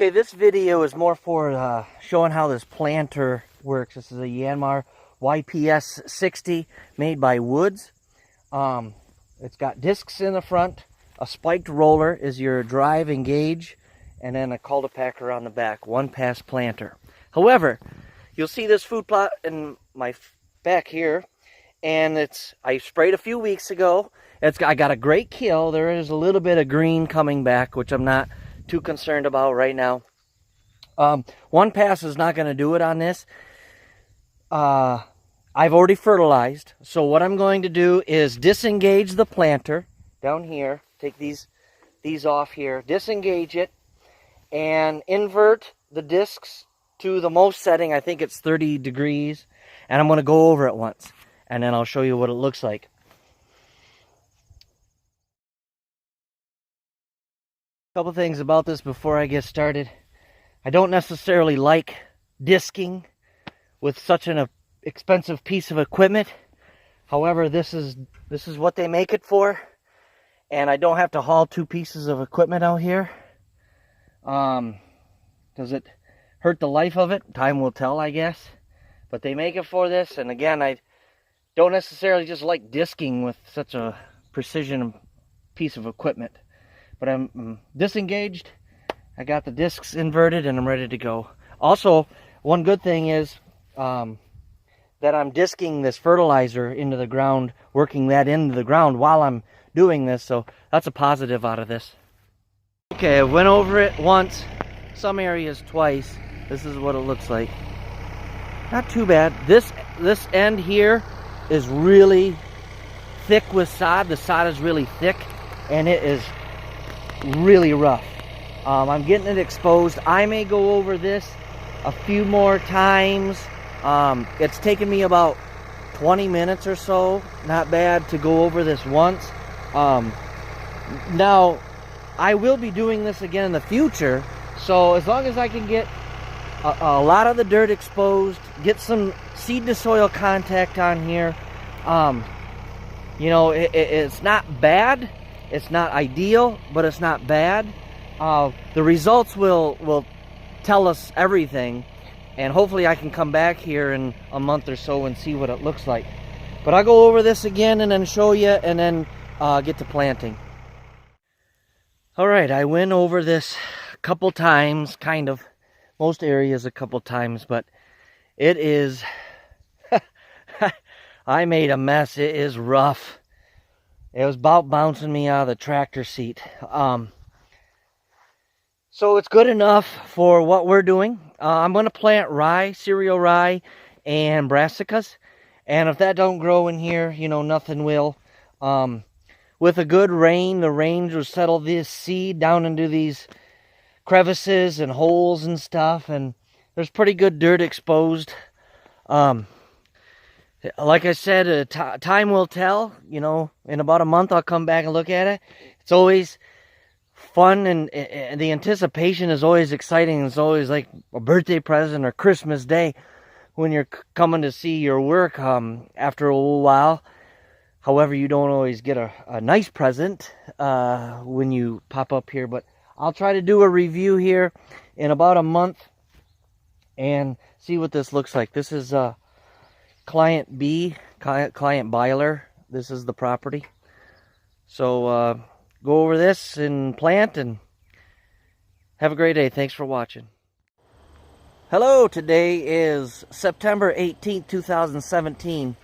Okay, this video is more for showing how this planter works. This is a Yanmar YPS60 made by Woods. It's got discs in the front, a spiked roller is your drive and gauge, and then a cultipacker on the back, one pass planter. However, you'll see this food plot in my back here, and I sprayed a few weeks ago. I got a great kill. There is a little bit of green coming back, which I'm not too concerned about right now. One pass is not going to do it on this. I've already fertilized, so what I'm going to do is disengage the planter down here, take these off here, disengage it, and invert the discs to the most setting. I think it's 30 degrees, and I'm going to go over it once, and then I'll show you what it looks like. A couple things about this before I get started. I don't necessarily like disking with such an expensive piece of equipment. However, this is what they make it for, and I don't have to haul two pieces of equipment out here. Does it hurt the life of it? Time will tell, I guess. But they make it for this, and again, I don't necessarily just like disking with such a precision piece of equipment. But I'm disengaged, I got the discs inverted, and I'm ready to go. Also, one good thing is that I'm disking this fertilizer into the ground, working that into the ground while I'm doing this, so that's a positive out of this. Okay, I went over it once, some areas twice. This is what it looks like. Not too bad. This end here is really thick with sod. The sod is really thick, and it is really rough. I'm getting it exposed. I may go over this a few more times. It's taken me about 20 minutes or so. Not bad to go over this once. Now, I will be doing this again in the future, so as long as I can get a lot of the dirt exposed, get some seed to soil contact on here, you know, it's not bad. It's not ideal, but it's not bad. The results will tell us everything, and hopefully I can come back here in a month or so and see what it looks like. But I'll go over this again and then show you, and then get to planting. Alright, I went over this a couple times, kind of, most areas a couple times, but it is, I made a mess. It is rough. It was about bouncing me out of the tractor seat. So it's good enough for what we're doing. I'm going to plant rye, cereal rye, and brassicas. And if that don't grow in here, you know, nothing will. With a good rain, the rain will settle this seed down into these crevices and holes and stuff. And there's pretty good dirt exposed. Like I said, time will tell. You know, in about a month I'll come back and look at it. It's always fun, and the anticipation is always exciting. It's always like a birthday present or Christmas Day when you're coming to see your work after a little while. However, you don't always get a nice present when you pop up here. But I'll try to do a review here in about a month and see what this looks like. This is Client B, Client Byler. This is the property. So go over this and plant, and have a great day. Thanks for watching. Hello, today is September 18th, 2017.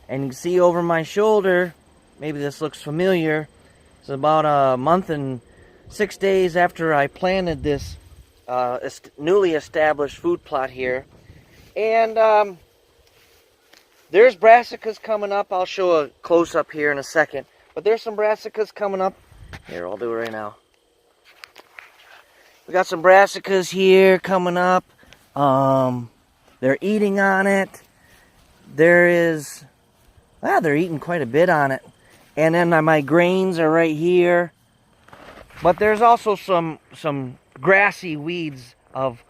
And you can see over my shoulder, maybe this looks familiar, it's about a month and 6 days after I planted this newly established food plot here. And there's brassicas coming up. I'll show a close-up here in a second. But there's some brassicas coming up. Here, I'll do it right now. We got some brassicas here coming up. They're eating on it. They're eating quite a bit on it. And then my grains are right here. But there's also some grassy weeds of,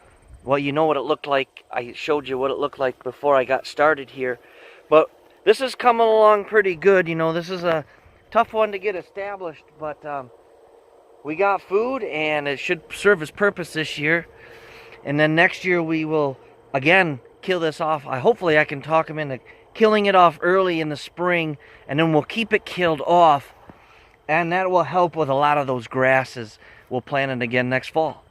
well, you know what it looked like. I showed you what it looked like before I got started here. But this is coming along pretty good. You know, this is a tough one to get established, but we got food, and it should serve its purpose this year. And then next year we will again kill this off. Hopefully I can talk him into killing it off early in the spring, and then we'll keep it killed off, and that will help with a lot of those grasses. We'll plant it again next fall.